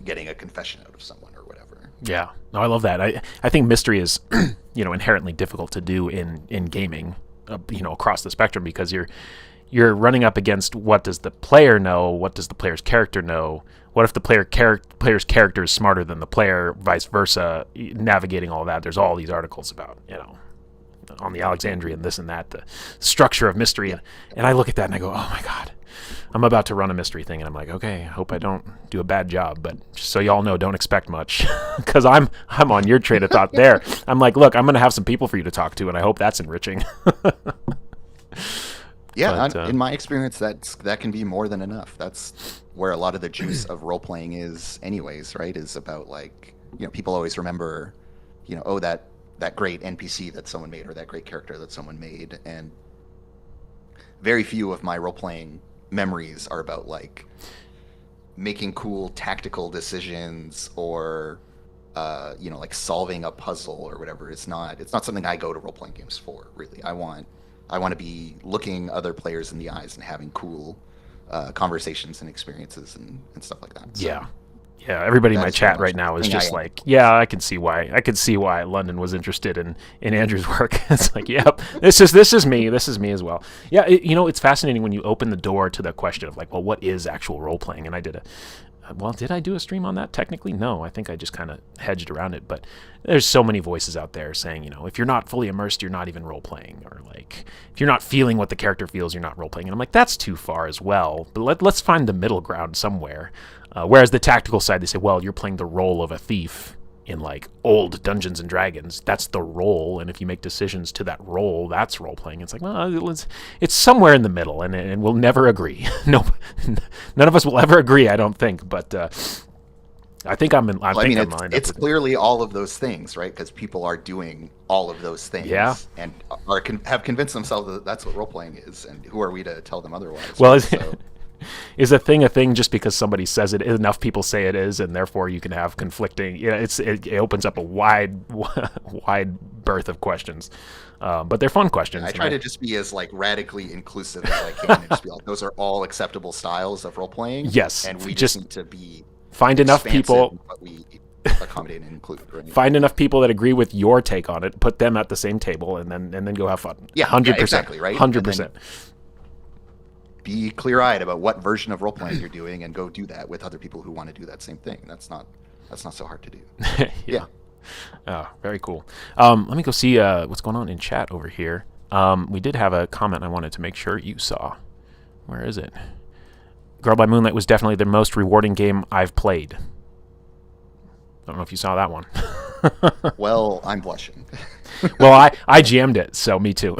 Speaker 2: getting a confession out of someone or whatever.
Speaker 1: Yeah. No, I love that. I think mystery is, inherently difficult to do in gaming, across the spectrum, because you're running up against, what does the player know? What does the player's character know? What if the player's character is smarter than the player, vice versa? Navigating all that. There's all these articles about, on the Alexandrian, this and that, the structure of mystery. And I look at that and I go, oh my God, I'm about to run a mystery thing. And I'm like, okay, hope I don't do a bad job. But just so y'all know, don't expect much, because I'm on your train of thought there. I'm like, look, I'm going to have some people for you to talk to, and I hope that's enriching.
Speaker 2: Yeah, but, in my experience, that can be more than enough. That's where a lot of the juice of role playing is, anyways. Right? Is about like, people always remember, oh, that great NPC that someone made, or that great character that someone made, and very few of my role playing memories are about like making cool tactical decisions or like solving a puzzle or whatever. It's not something I go to role playing games for, really. I want to be looking other players in the eyes and having cool conversations and experiences and stuff like that. So,
Speaker 1: yeah. Everybody in my chat right now is just like, yeah, I can see why London was interested in Andrew's work. It's like, yep, this is me as well. Yeah, it's fascinating when you open the door to the question of like, well, what is actual role playing? And did I do a stream on that? Technically, no. I think I just kind of hedged around it. But there's so many voices out there saying, if you're not fully immersed, you're not even role-playing. Or, like, if you're not feeling what the character feels, you're not role-playing. And I'm like, that's too far as well. But let's find the middle ground somewhere. Whereas the tactical side, they say, well, you're playing the role of a thief in, like, old Dungeons and Dragons. That's the role. And if you make decisions to that role, that's role-playing. It's like, well, it's somewhere in the middle, and we'll never agree. Nope. None of us will ever agree, I don't think. But I think
Speaker 2: it's clearly all of those things, right? Because people are doing all of those things, and have convinced themselves that that's what role-playing is. And who are we to tell them otherwise?
Speaker 1: Well, is a thing just because somebody says it, enough people say it is, and therefore you can have conflicting, it opens up a wide berth of questions, but they're fun questions.
Speaker 2: I try to just be as like radically inclusive as I can, and just be like, those are all acceptable styles of role playing.
Speaker 1: Yes,
Speaker 2: and we just need to be
Speaker 1: find enough people,
Speaker 2: but we accommodate and include. Right?
Speaker 1: Find enough people that agree with your take on it, put them at the same table, and then go have fun.
Speaker 2: Yeah, 100%, exactly, right?
Speaker 1: 100%.
Speaker 2: Be clear-eyed about what version of role-playing you're doing, and go do that with other people who want to do that same thing. That's not so hard to do. Yeah.
Speaker 1: Oh, very cool. Let me go see what's going on in chat over here. We did have a comment I wanted to make sure you saw. Where is it? Girl by Moonlight was definitely the most rewarding game I've played. I don't know if you saw that one.
Speaker 2: Well, I'm blushing.
Speaker 1: Well, I GM'd it, so me too.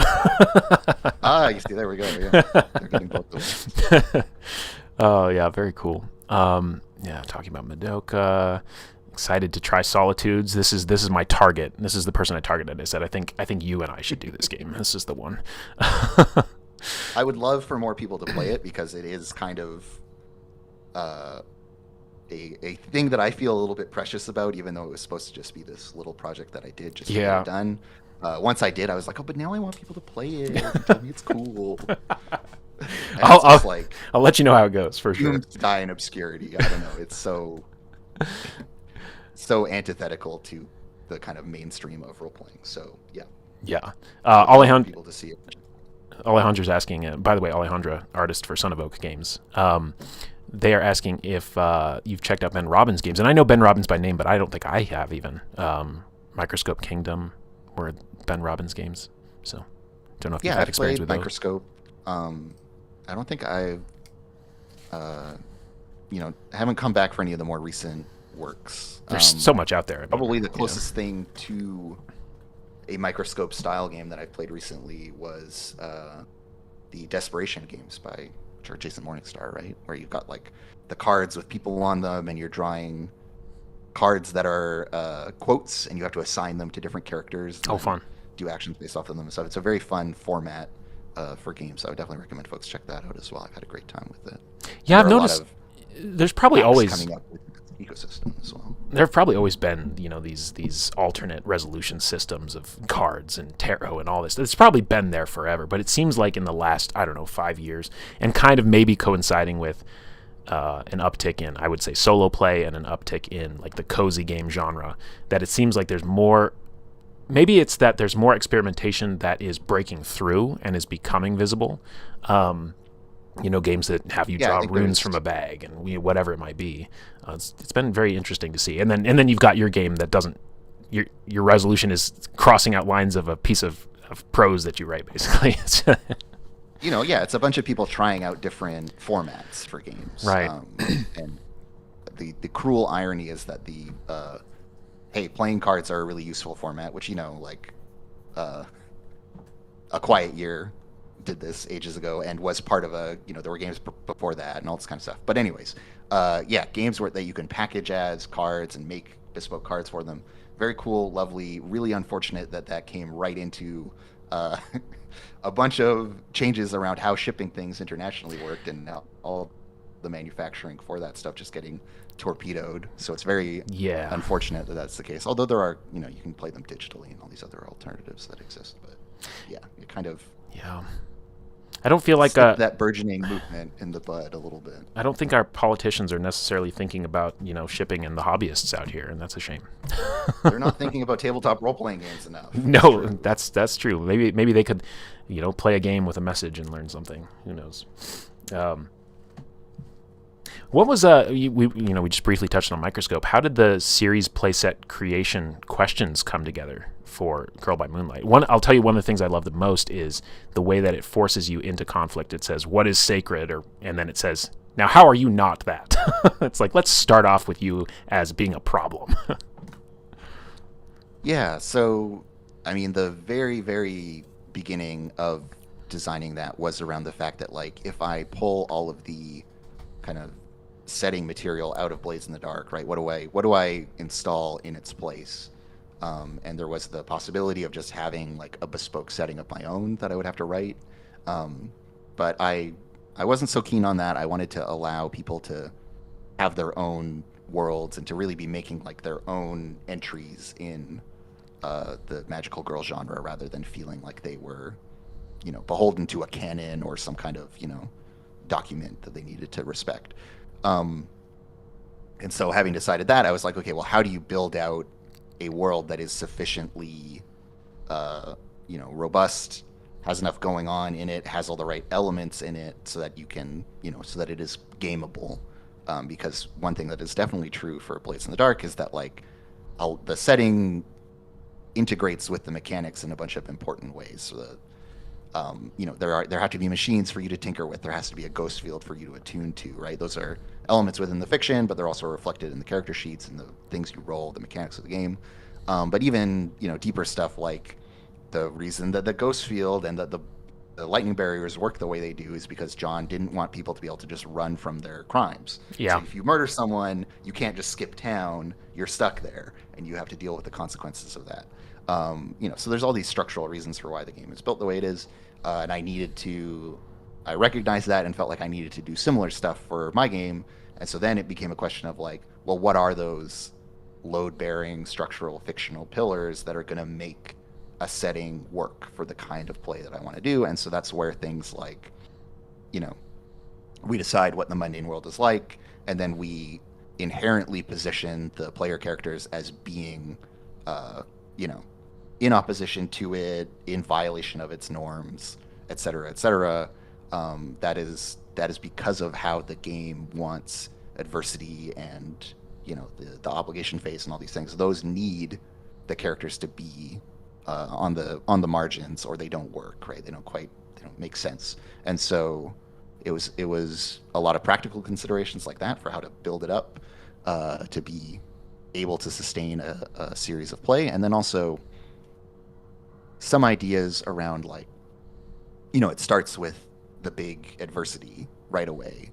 Speaker 2: You see, there we go. Yeah, they're getting both those.
Speaker 1: Oh yeah, very cool. Yeah, talking about Madoka. Excited to try Solitudes. This is my target. This is the person I targeted. I said, I think you and I should do this game. This is the one.
Speaker 2: I would love for more people to play it, because it is kind of a thing that I feel a little bit precious about, even though it was supposed to just be this little project that I did just to get it done. Once I did, I was like, oh, but now I want people to play it and tell me it's cool.
Speaker 1: I'll let you know how it goes, for sure.
Speaker 2: Die in obscurity. I don't know. It's so antithetical to the kind of mainstream of role playing. So yeah. People to see it.
Speaker 1: Alejandra's asking. By the way, Alejandra, artist for Son of Oak Games. They are asking if you've checked out Ben Robbins' games, and I know Ben Robbins by name, but I don't think I have even. Microscope Kingdom were Ben Robbins games, so don't know if you've had experience with
Speaker 2: Microscope. I don't think I've, I haven't come back for any of the more recent works.
Speaker 1: There's so much out there. I mean,
Speaker 2: Probably the closest thing to a microscope style game that I've played recently was the Desperation games by Jason Morningstar, right? Where you've got like the cards with people on them, and you're drawing cards that are quotes, and you have to assign them to different characters.
Speaker 1: Oh, fun.
Speaker 2: Do actions based off of them and stuff. It's a very fun format for games. So I would definitely recommend folks check that out as well. I've had a great time with it.
Speaker 1: Yeah, I've noticed there's probably always
Speaker 2: coming up with ecosystem as well.
Speaker 1: There have probably always been, these alternate resolution systems of cards and tarot and all this. It's probably been there forever, but it seems like in the last, 5 years, and kind of maybe coinciding with an uptick in, I would say, solo play and an uptick in like the cozy game genre, that it seems like there's more. Maybe it's that there's more experimentation that is breaking through and is becoming visible. Games that have you draw runes from a bag and whatever it might be. It's been very interesting to see. And then you've got your game that doesn't. Your resolution is crossing out lines of a piece of prose that you write, basically.
Speaker 2: It's a bunch of people trying out different formats for games.
Speaker 1: Right.
Speaker 2: And the cruel irony is that playing cards are a really useful format, which, A Quiet Year did this ages ago and was part of there were games before that and all this kind of stuff. But anyways, games that you can package as cards and make bespoke cards for them. Very cool, lovely, really unfortunate that came right into a bunch of changes around how shipping things internationally worked, and now all the manufacturing for that stuff just getting torpedoed. So it's very unfortunate that that's the case. Although there are, you can play them digitally and all these other alternatives that exist. But it kind of
Speaker 1: I don't feel like
Speaker 2: that burgeoning movement in the bud a little bit.
Speaker 1: I don't think our politicians are necessarily thinking about shipping and the hobbyists out here, and that's a shame.
Speaker 2: They're not thinking about tabletop role-playing games enough.
Speaker 1: No, that's true. Maybe they could, play a game with a message and learn something. Who knows? What was we just briefly touched on Microscope. How did the series playset creation questions come together for Girl by Moonlight? I'll tell you, one of the things I love the most is the way that it forces you into conflict. It says, "What is sacred?" and then it says, "Now, how are you not that?" It's like, let's start off with you as being a problem.
Speaker 2: Yeah. So, the very, very beginning of designing that was around the fact that, if I pull all of the kind of setting material out of Blades in the Dark, right? What do I install in its place? And there was the possibility of just having a bespoke setting of my own that I would have to write. But I wasn't so keen on that. I wanted to allow people to have their own worlds and to really be making their own entries in the magical girl genre, rather than feeling like they were, beholden to a canon or some kind of, document that they needed to respect. And so having decided that, I was like, okay, well, how do you build out a world that is sufficiently, robust, has enough going on in it, has all the right elements in it, so that you can, so that it is gameable. Because one thing that is definitely true for Blades in the Dark is that the setting integrates with the mechanics in a bunch of important ways. So that there have to be machines for you to tinker with. There has to be a ghost field for you to attune to, right? Those are elements within the fiction, but they're also reflected in the character sheets and the things you roll, the mechanics of the game. But even, deeper stuff like the reason that the ghost field and the lightning barriers work the way they do is because John didn't want people to be able to just run from their crimes.
Speaker 1: Yeah.
Speaker 2: So if you murder someone, you can't just skip town. You're stuck there, and you have to deal with the consequences of that. So there's all these structural reasons for why the game is built the way it is. And I recognized that and felt like I needed to do similar stuff for my game. And so then it became a question of what are those load-bearing structural fictional pillars that are going to make a setting work for the kind of play that I want to do? And so that's where things we decide what the mundane world is like, and then we inherently position the player characters as being, in opposition to it, in violation of its norms, et cetera, et cetera. That is because of how the game wants adversity and the obligation phase and all these things. Those need the characters to be on the margins, or they don't work, right? They don't make sense. And so it was a lot of practical considerations like that for how to build it up. to be able to sustain a series of play. And then also some ideas around like, it starts with the big adversity right away.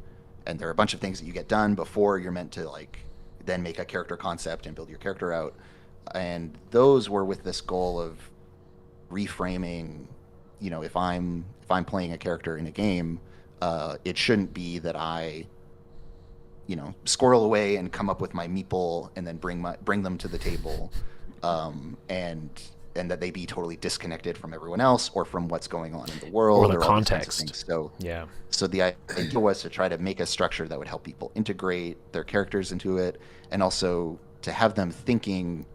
Speaker 2: And there are a bunch of things that you get done before you're meant to like then make a character concept and build your character out. And those were with this goal of reframing, if I'm playing a character in a game, it shouldn't be that I squirrel away and come up with my meeple and then bring them to the table, and that they be totally disconnected from everyone else or from what's going on in the world
Speaker 1: or the context.
Speaker 2: So the idea was to try to make a structure that would help people integrate their characters into it, and also to have them thinking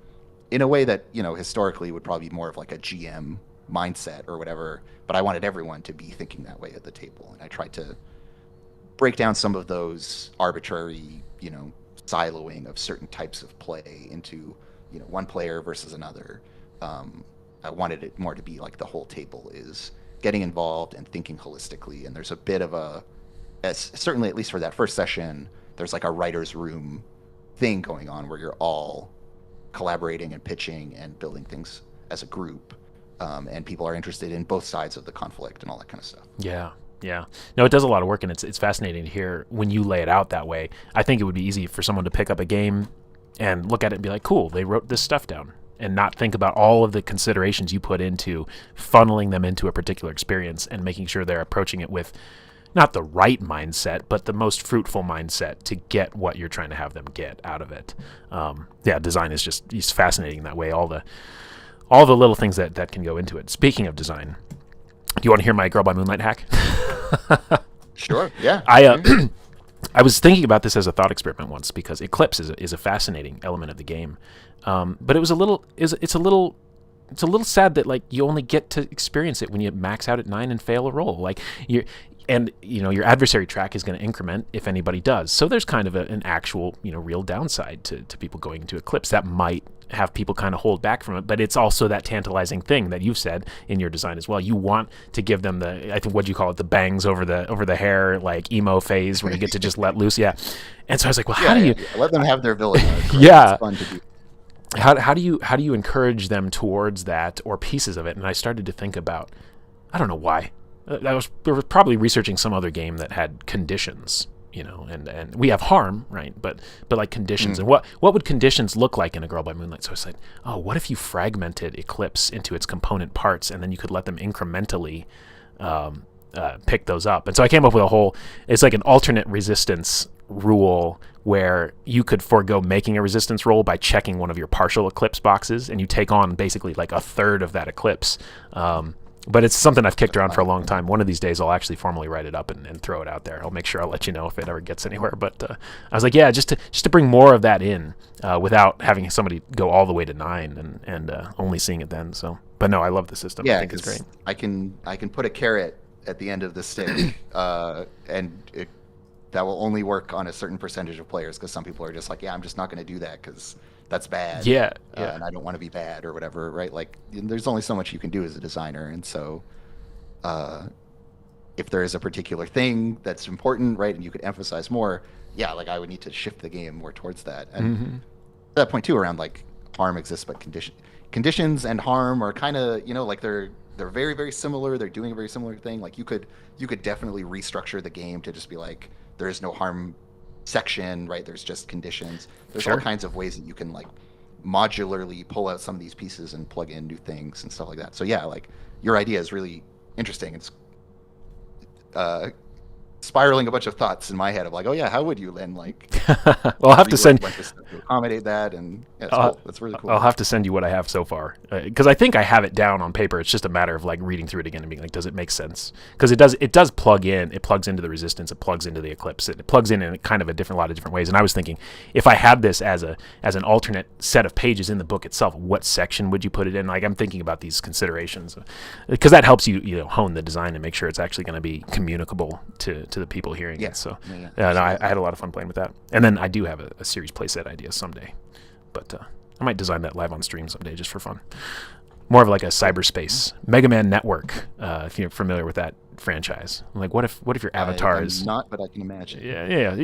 Speaker 2: in a way that historically would probably be more of like a GM mindset or whatever. But I wanted everyone to be thinking that way at the table, and I tried to break down some of those arbitrary, siloing of certain types of play into, one player versus another. I wanted it more to be like the whole table is getting involved and thinking holistically. And there's a bit of certainly at least for that first session, there's like a writer's room thing going on where you're all collaborating and pitching and building things as a group. And people are interested in both sides of the conflict and all that kind of stuff.
Speaker 1: Yeah. Yeah. No, it does a lot of work, and it's fascinating to hear when you lay it out that way. I think it would be easy for someone to pick up a game and look at it and be like, cool, they wrote this stuff down, and not think about all of the considerations you put into funneling them into a particular experience and making sure they're approaching it with not the right mindset, but the most fruitful mindset to get what you're trying to have them get out of it. Design is just fascinating that way. All the little things that can go into it. Speaking of design, do you want to hear my Girl by Moonlight hack?
Speaker 2: Sure. Yeah.
Speaker 1: I was thinking about this as a thought experiment once because Eclipse is a fascinating element of the game, but it's a little sad that like you only get to experience it when you max out at 9 and fail a roll. Like your adversary track is going to increment if anybody does. So there's kind of an actual real downside to people going into Eclipse that might have people kind of hold back from it, but it's also that tantalizing thing that you've said in your design as well. You want to give them I think, what do you call it, the bangs over the hair, like emo phase where you get to just let loose. Yeah. And so I was like, well, how do you
Speaker 2: let them have their villain arc, right?
Speaker 1: Yeah.
Speaker 2: It's fun to do.
Speaker 1: How do you encourage them towards that or pieces of it? And I started to think about, I don't know why. We were probably researching some other game that had conditions, and we have harm, right? But like conditions, and what would conditions look like in a Girl by Moonlight? So I said, oh, what if you fragmented Eclipse into its component parts, and then you could let them incrementally pick those up? And so I came up with it's like an alternate resistance rule where you could forego making a resistance roll by checking one of your partial Eclipse boxes, and you take on basically like a third of that Eclipse. But it's something I've kicked around for a long time. One of these days I'll actually formally write it up and throw it out there. I'll make sure I'll let you know if it ever gets anywhere. But I was like, yeah, just to bring more of that in without having somebody go all the way to 9 and only seeing it then. So, but no, I love the system.
Speaker 2: Yeah,
Speaker 1: I think it's great.
Speaker 2: I can put a carrot at the end of the stick, and that will only work on a certain percentage of players, because some people are just like, yeah, I'm just not going to do that because that's bad.
Speaker 1: Yeah.
Speaker 2: And I don't want to be bad or whatever, right? Like, there's only so much you can do as a designer, and so if there is a particular thing that's important, right, and you could emphasize more, yeah, like I would need to shift the game more towards that. And at that point too, around like harm exists, but conditions and harm are kind of, like they're very, very similar. They're doing a very similar thing. Like you could definitely restructure the game to just be like, there is no harm section, right? There's just conditions. There's all kinds of ways that you can like modularly pull out some of these pieces and plug in new things and stuff like that. So yeah, like your idea is really interesting. It's spiraling a bunch of thoughts in my head of like, oh yeah, how would you then like
Speaker 1: well, I'll have to send
Speaker 2: to accommodate that, and yeah, cool. That's really cool.
Speaker 1: I'll have to send you what I have so far, because I think I have it down on paper. It's just a matter of like reading through it again and being like, does it make sense? Because it does plug in. It plugs into the resistance. It plugs into the Eclipse. It plugs in kind of a lot of different ways. And I was thinking, if I had this as an alternate set of pages in the book itself, what section would you put it in? Like, I'm thinking about these considerations, because that helps you hone the design and make sure it's actually going to be communicable to the people hearing it. So I had a lot of fun playing with that. And then I do have a series playset idea someday, but I might design that live on stream someday just for fun. More of like a cyberspace Mega Man Network, if you're familiar with that franchise. Like, what if your avatar
Speaker 2: I'm
Speaker 1: is
Speaker 2: not, but I can imagine.
Speaker 1: yeah.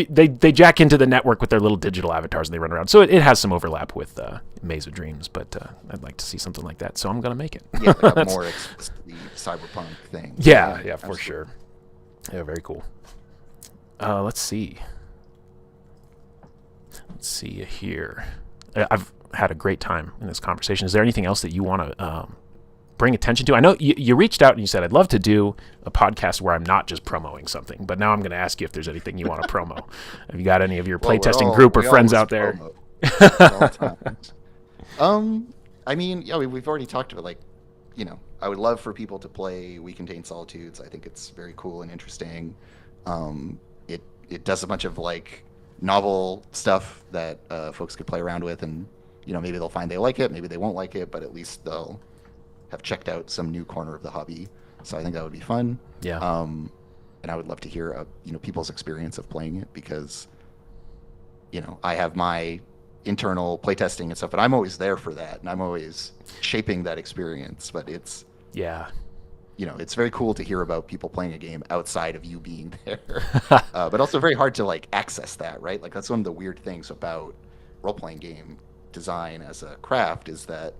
Speaker 1: They jack into the network with their little digital avatars and they run around. So it has some overlap with Maze of Dreams, but I'd like to see something like that. So I'm gonna make it.
Speaker 2: Yeah, like a more explicitly cyberpunk thing.
Speaker 1: Yeah, for
Speaker 2: absolutely.
Speaker 1: sure. Yeah, very cool. Let's see. Let's see here. I've had a great time in this conversation. Is there anything else that you want to bring attention to? I know you reached out and you said, I'd love to do a podcast where I'm not just promoting something, but now I'm going to ask you if there's anything you want to promo. Have you got any of your playtesting group or friends out there?
Speaker 2: I mean, yeah, we've already talked about, like, you know, I would love for people to play We Contain Solitudes. I think it's very cool and interesting. It does a bunch of, like, novel stuff that folks could play around with, and, you know, maybe they'll find they like it, maybe they won't like it, but at least they'll have checked out some new corner of the hobby. So I think that would be fun.
Speaker 1: Yeah.
Speaker 2: And I would love to hear, you know, people's experience of playing it, because, you know, I have my internal playtesting and stuff, but I'm always there for that, and I'm always shaping that experience. But it's, you know, it's very cool to hear about people playing a game outside of you being there, but also very hard to, like, access that, right? Like, that's one of the weird things about role-playing game design as a craft, is that,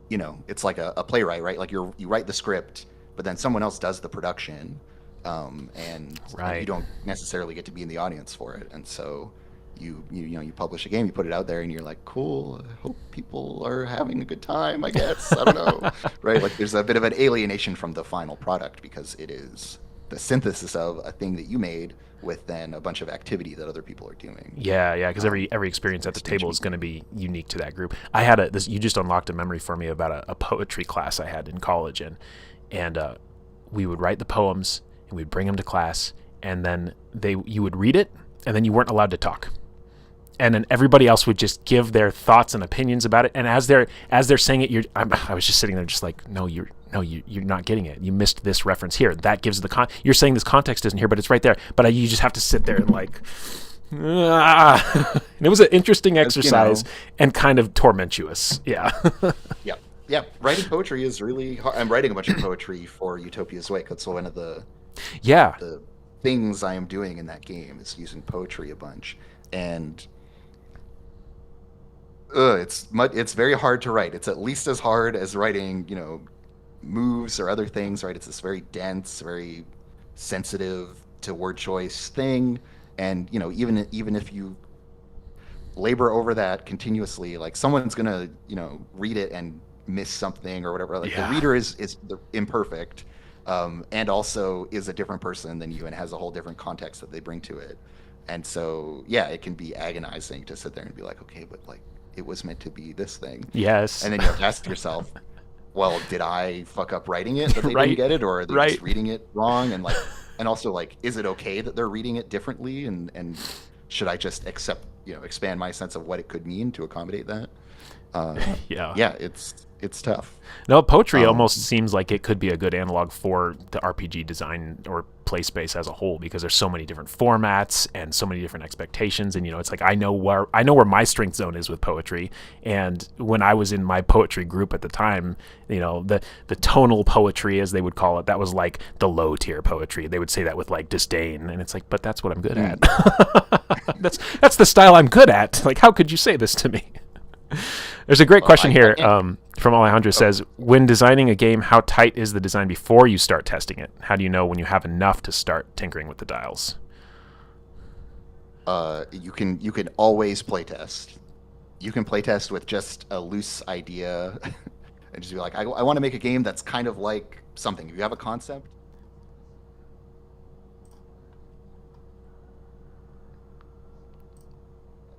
Speaker 2: you know, it's like a playwright, right? Like, you write the script, but then someone else does the production, and you don't necessarily get to be in the audience for it. And so you know, you publish a game, you put it out there, and you're like, cool, I hope people are having a good time, I guess. I don't know. Right? Like, there's a bit of an alienation from the final product, because it is the synthesis of a thing that you made with then a bunch of activity that other people are doing.
Speaker 1: Yeah, because every experience at the table is going to be unique to that group. I had you just unlocked a memory for me about a poetry class I had in college, and we would write the poems and we'd bring them to class, and then you would read it, and then you weren't allowed to talk. And then everybody else would just give their thoughts and opinions about it. And as they're saying it, I was just sitting there, just like, no, you're not getting it. You missed this reference here. That gives you're saying this context isn't here, but it's right there. But you just have to sit there and, like, And it was an interesting exercise, and kind of tormentuous. Yeah.
Speaker 2: Yeah. Writing poetry is really hard. I'm writing a bunch of poetry for Utopia's Wake. That's one of the things I am doing in that game, is using poetry a bunch. And it's very hard to write. It's at least as hard as writing, you know, moves or other things, right? It's this very dense, very sensitive to word choice thing. And, you know, even if you labor over that continuously, like, someone's gonna, you know, read it and miss something or whatever. Like, the reader is imperfect, and also is a different person than you, and has a whole different context that they bring to it. And so, yeah, it can be agonizing to sit there and be like, okay, but, like, it was meant to be this thing.
Speaker 1: Yes.
Speaker 2: And then you have to ask yourself, well, did I fuck up writing it that they didn't get it, or are they just reading it wrong? And, like, and also, like, is it okay that they're reading it differently? And should I just expand my sense of what it could mean to accommodate that? Yeah, it's tough.
Speaker 1: No, poetry almost seems like it could be a good analog for the RPG design or play space as a whole, because there's so many different formats and so many different expectations. And, you know, it's like, I know where my strength zone is with poetry. And when I was in my poetry group at the time, you know, the tonal poetry, as they would call it, that was like the low tier poetry. They would say that with, like, disdain, and it's like, but that's what I'm good at. That's the style I'm good at. Like, how could you say this to me? There's a great question here from Alejandro. Says, when designing a game, how tight is the design before you start testing it? How do you know when you have enough to start tinkering with the dials?
Speaker 2: You can always playtest. You can playtest with just a loose idea and just be like, I want to make a game that's kind of like something. If you have a concept,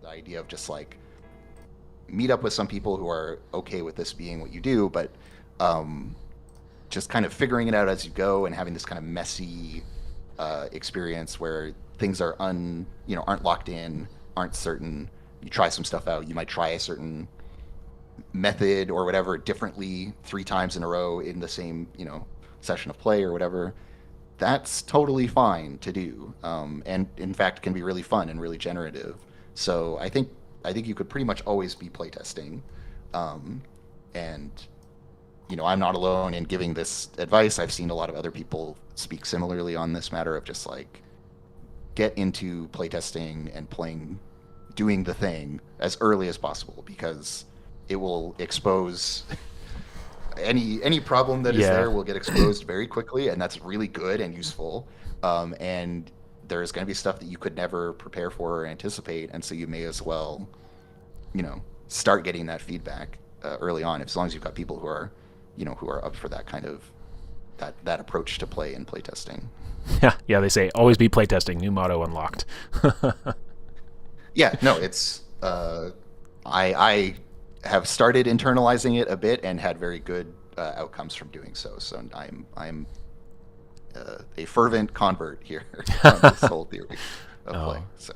Speaker 2: the idea of just, like, meet up with some people who are okay with this being what you do, but just kind of figuring it out as you go, and having this kind of messy experience where things aren't locked in, aren't certain. You try some stuff out. You might try a certain method or whatever differently 3 times in a row in the same, you know, session of play or whatever. That's totally fine to do, and in fact can be really fun and really generative. So I think you could pretty much always be playtesting, and I'm not alone in giving this advice. I've seen a lot of other people speak similarly on this matter of just like get into playtesting and doing the thing as early as possible, because it will expose any problem that is there will get exposed very quickly, and that's really good and useful. And there's going to be stuff that you could never prepare for or anticipate, and so you may as well, start getting that feedback early on, as long as you've got people who are, who are up for that kind of that approach to play and playtesting.
Speaker 1: Yeah, they say always be playtesting. New motto unlocked.
Speaker 2: Yeah, no, it's I have started internalizing it a bit and had very good outcomes from doing so. So I'm a fervent convert here on this whole theory of play. So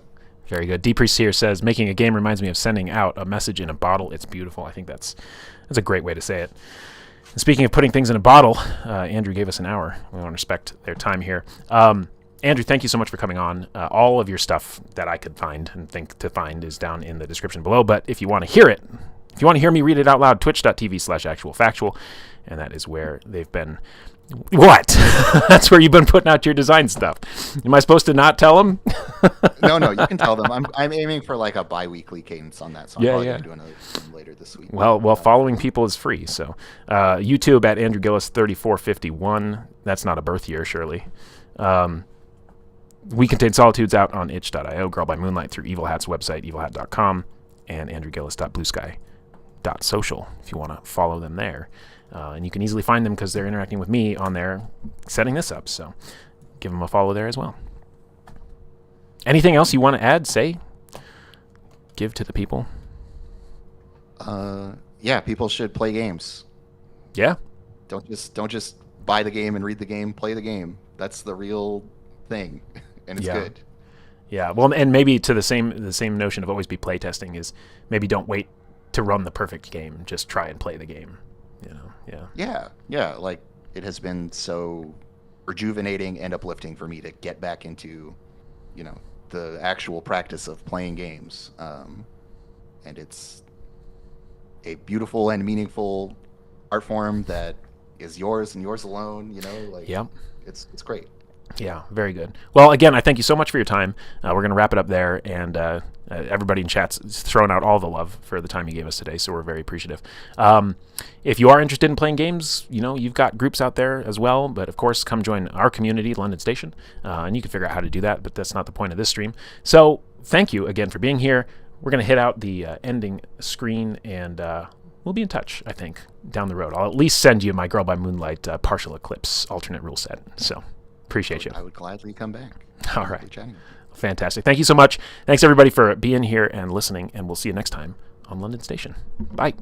Speaker 1: very good. D Priest here says making a game reminds me of sending out a message in a bottle. It's beautiful. I think that's a great way to say it. And speaking of putting things in a bottle, Andrew gave us an hour. We want to respect their time here. Andrew, thank you so much for coming on. All of your stuff that I could find and think to find is down in the description below. But if you want to hear it, if you want to hear me read it out loud, twitch.tv/actualfactual. And that is where they've been. What? That's where you've been putting out your design stuff. Am I supposed to not tell them?
Speaker 2: No, you can tell them. I'm aiming for like a bi-weekly cadence on that. So I'm probably going to do another one later this week.
Speaker 1: Well, following people is free. So YouTube at Andrew Gillis 3451. That's not a birth year, surely. We Contain Solitudes out on itch.io, Girl by Moonlight through Evil Hat's website, evilhat.com, and andrewgillis.bluesky.social if you want to follow them there. And you can easily find them because they're interacting with me on there setting this up. So give them a follow there as well. Anything else you want to add, say, give to the people?
Speaker 2: Yeah, people should play games.
Speaker 1: Yeah.
Speaker 2: Don't just buy the game and read the game, play the game. That's the real thing. And it's good.
Speaker 1: Yeah. Well, and maybe to the same notion of always be playtesting is maybe don't wait to run the perfect game. Just try and play the game.
Speaker 2: Yeah. Like, it has been so rejuvenating and uplifting for me to get back into, the actual practice of playing games. And it's a beautiful and meaningful art form that is yours and yours alone. It's great.
Speaker 1: Yeah, very good. Well, again, I thank you so much for your time. We're going to wrap it up there, and everybody in chat's throwing out all the love for the time you gave us today, so we're very appreciative. If you are interested in playing games, you've got groups out there as well, but of course, come join our community, London Station, and you can figure out how to do that, but that's not the point of this stream. So thank you again for being here. We're going to hit out the ending screen, and we'll be in touch, I think, down the road. I'll at least send you my Girl by Moonlight partial eclipse alternate rule set, so... Appreciate you.
Speaker 2: I would gladly come back.
Speaker 1: All right. Fantastic. Thank you so much. Thanks, everybody, for being here and listening, and we'll see you next time on London Station. Bye.